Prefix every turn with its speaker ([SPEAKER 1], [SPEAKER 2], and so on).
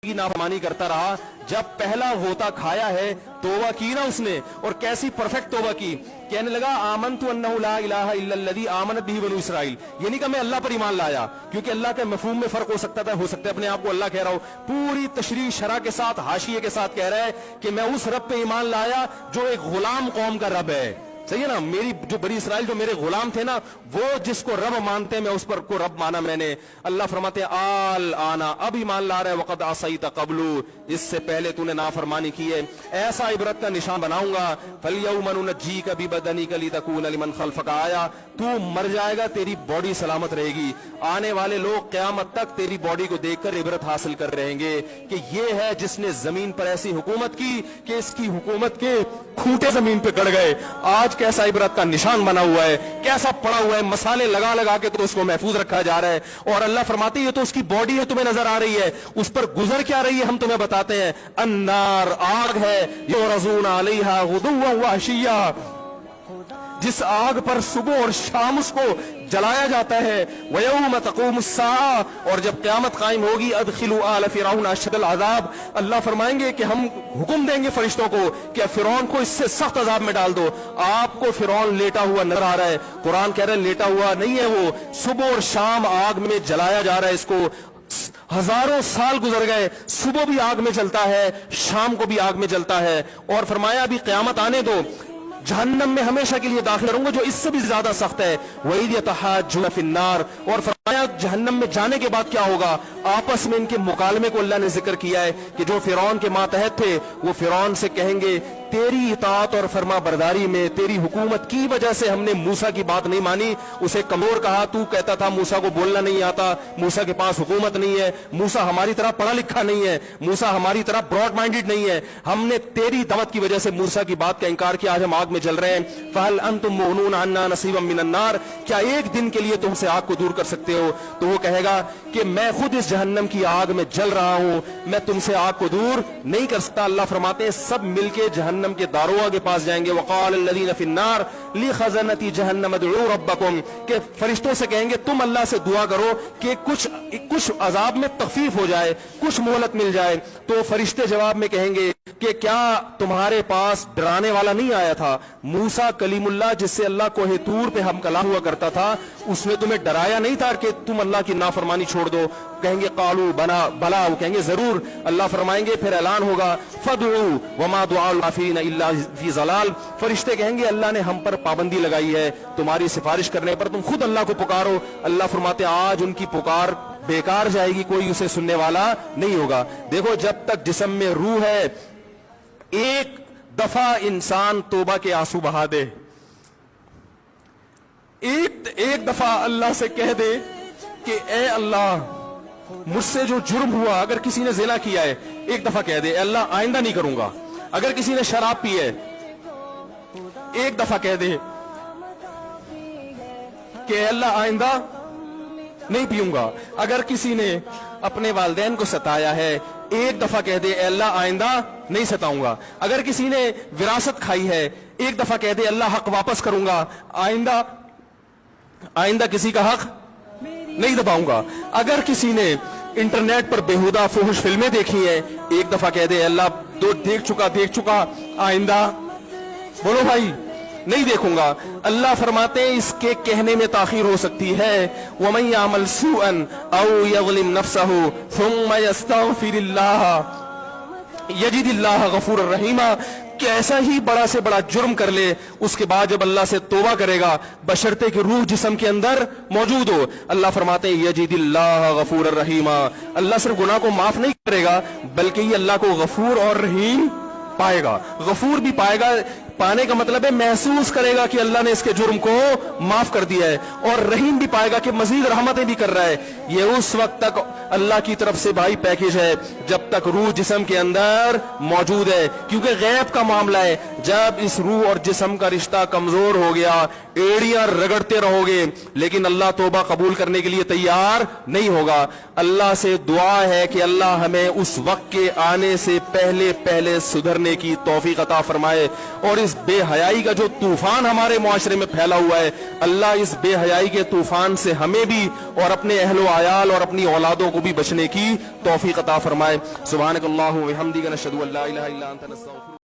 [SPEAKER 1] की नाफरमानी करता रहा। जब पहला होता खाया है, तौबा की ना उसने, और कैसी परफेक्ट तौबा की। कहने लगा आमनतु अन्नहु ला इलाहा इल्लल्लज़ी आमनत बिही बनु इसराइल। ये नहीं कि मैं अल्लाह पर ईमान लाया, क्योंकि अल्लाह के मफहूम में फर्क हो सकता था, हो सकता है अपने आप को अल्लाह कह रहा हो। पूरी तशरीह शरह के साथ, हाशिये के साथ कह रहा है कि मैं उस रब पे ईमान लाया जो एक गुलाम कौम का रब है। सही है ना, मेरी जो बनी इसराइल जो मेरे गुलाम थे ना, वो जिसको रब मानते हैं, मैं उस पर को रब माना मैंने। अल्लाह फरमाते हैं आल आना, अब ईमान ला रहा है, वक़द असैत क़ब्लु, इससे पहले तूने नाफरमानी की है। ऐसा इबरत का निशान बनाऊंगा, फलयौम नुनज्जीका बिबदनिका लितकूना लिमन खल्फका आया। तू मर जाएगा, तेरी बॉडी सलामत रहेगी। आने वाले लोग क़यामत तक तेरी बॉडी को देखकर इबरत हासिल कर रहेंगे कि ये है जिसने जमीन पर ऐसी हुकूमत की कि इसकी हुकूमत के खूंटे जमीन पे गड़ गए। आज कैसा इबरत का निशान बना हुआ है, कैसा पड़ा हुआ है, मसाले लगा लगा के तो उसको महफूज रखा जा रहा है। और अल्लाह फरमाते हैं ये तो उसकी बॉडी है, तुम्हें नजर आ रही है, उस पर गुजर क्या रही है हम तुम्हें बताते हैं। अन्नार, आग है, युरज़ूना अलैहा गुदुव्वन व अशिय्या, जिस आग पर सुबह और शाम उसको जलाया जाता है। वयौम तक़ूमुस्साआ, और जब क़यामत कायम होगी, अदखिलू आल फ़िरऔन अशद्दल अज़ाब, अल्लाह फरमाएंगे कि हम हुक्म देंगे फरिश्तों को कि फ़िरौन को इससे सख्त अज़ाब में डाल दो। आपको फ़िरौन लेटा हुआ नजर आ रहा है, कुरान कह रहा है लेटा हुआ नहीं है, वो सुबह और शाम आग में जलाया जा रहा है। इसको हजारों साल गुजर गए, सुबह भी आग में जलता है, शाम को भी आग में जलता है। और फरमाया अभी क़यामत आने दो, जहन्नम में हमेशा के लिए दाखिल करूंगा जो इससे भी ज्यादा सख्त है। वही यतहाज्जुन फिन्नार, और फरमाया जहन्नम में जाने के बाद क्या होगा। आपस में इनके मुकालमे को अल्लाह ने जिक्र किया है कि जो फिरौन के मातहत थे वो फिरौन से कहेंगे तेरी इताअत और फरमा बरदारी में, तेरी हुकूमत की वजह से हमने मूसा की बात नहीं मानी। उसे कमजोर कहा, तू कहता था मूसा को बोलना नहीं आता, मूसा के पास हुकूमत नहीं है, मूसा हमारी तरह पढ़ा लिखा नहीं है, मूसा हमारी तरह ब्रॉड माइंडेड नहीं है, हमने तेरी दावत की वजह से मूसा की बात का इंकार किया, आज हम आग में जल रहे हैं। फहल अंतुम मुगनून अन्ना नसीबम मिनन नार, क्या एक दिन के लिए तुमसे आग को दूर कर सकते हो। तो वो कहेगा कि मैं खुद इस जहन्नम की आग में जल रहा हूं, मैं तुमसे आग को दूर नहीं कर सकता। अल्लाह फरमाते हैं सब मिलके जहन्नम के दारोगा के पास जाएंगे। वक़ाल अल्लज़ीना फ़िन्नार लिख़ज़नती जहन्नम उदऊ रब्बकुम, के फरिश्तों से कहेंगे तुम अल्लाह से दुआ करो कि कुछ अजाब में तखफीफ हो जाए, कुछ मोहलत मिल जाए। तो फरिश्ते जवाब में कहेंगे कि क्या तुम्हारे पास डराने वाला नहीं आया था, मूसा कलीमुल्लाह जिससे अल्लाह कोहे तूर पे हम कलाम हुआ करता था, उसने तुम्हें डराया नहीं था कि तुम अल्लाह की नाफरमानी छोड़ दो। कहेंगे कालू बला, वो कहेंगे जरूर। अल्लाह फरमाएंगे फिर ऐलान होगा फदउ वमा दुआउल काफिरीन इल्ला फी ज़लाल, फरिश्ते कहेंगे अल्लाह ने हम पर पाबंदी लगाई है, तुम्हारी सिफारिश करने पर तुम खुद अल्लाह को पुकारो। अल्लाह फरमाते आज उनकी पुकार बेकार जाएगी, कोई उसे सुनने वाला नहीं होगा। देखो जब तक जिस्म में रूह है, एक दफा इंसान तौबा के आंसू बहा दे, एक दफा अल्लाह से कह दे कि ए अल्लाह मुझसे जो जुर्म हुआ, अगर किसी ने ज़िना किया है एक दफा कह दे अल्लाह आइंदा नहीं करूंगा। अगर किसी ने शराब पी है एक दफा कह दे कि अल्लाह आइंदा नहीं पीऊंगा। अगर किसी ने अपने वालिदैन को सताया है एक दफा कह दे अल्लाह आइंदा नहीं सताऊंगा। अगर किसी ने विरासत खाई है एक दफा कह दे अल्लाह हक वापस करूंगा, आइंदा किसी का हक नहीं दबाऊंगा। अगर किसी ने इंटरनेट पर बेहुदा फुहश फिल्में देखी है एक दफा कह दे अल्लाह दो देख चुका, आइंदा बोलो भाई नहीं देखूंगा। अल्लाह फरमाते हैं इसके कहने में ताखीर हो सकती है। वमन यामल सूअन औ यज़लिम नफ्सहु सुम्मा यस्तगफिरिल्लाह यजिदिल्लाह गफूरर रहीमा, कि ऐसा ही बड़ा से बड़ा जुर्म कर ले, उसके बाद जब अल्लाह से तौबा करेगा बशर्ते कि रूह जिस्म के अंदर मौजूद हो, अल्लाह फरमाते हैं यजिदिल्लाह गफूरर रहीमा, अल्लाह सिर्फ गुनाह को माफ नहीं करेगा बल्कि ये अल्लाह को गफूर और रहीम पाएगा। गफूर भी पाएगा, पाने का मतलब है महसूस करेगा कि अल्लाह ने इसके जुर्म को माफ कर दिया है, और रहीम भी पाएगा कि मजीद रहमतें भी कर रहा है। ये उस वक्त तक अल्लाह की तरफ से भाई पैकेज है जब तक रूह जिस्म के अंदर मौजूद है, क्योंकि गैब का मामला है। जब इस रूह और जिस्म का रिश्ता कमजोर हो गया, एड़ियां रगड़ते रहोगे लेकिन अल्लाह तौबा कबूल करने के लिए तैयार नहीं होगा। अल्लाह से दुआ है कि अल्लाह हमें उस वक्त के आने से पहले सुधरने की तौफीक अता फरमाए और इस बेहयाई का जो तूफान हमारे मुआशरे में फैला हुआ है, अल्लाह इस बेहयाई के तूफान से हमें भी और अपने अहलो आयाल और अपनी औलादों को भी बचने की तौफीक अता फरमाए। सुब्हानकल्लाहु व बिहम्दिका नशहदु अल्ला इलाहा इल्ला अंता नस्तगफिरुक।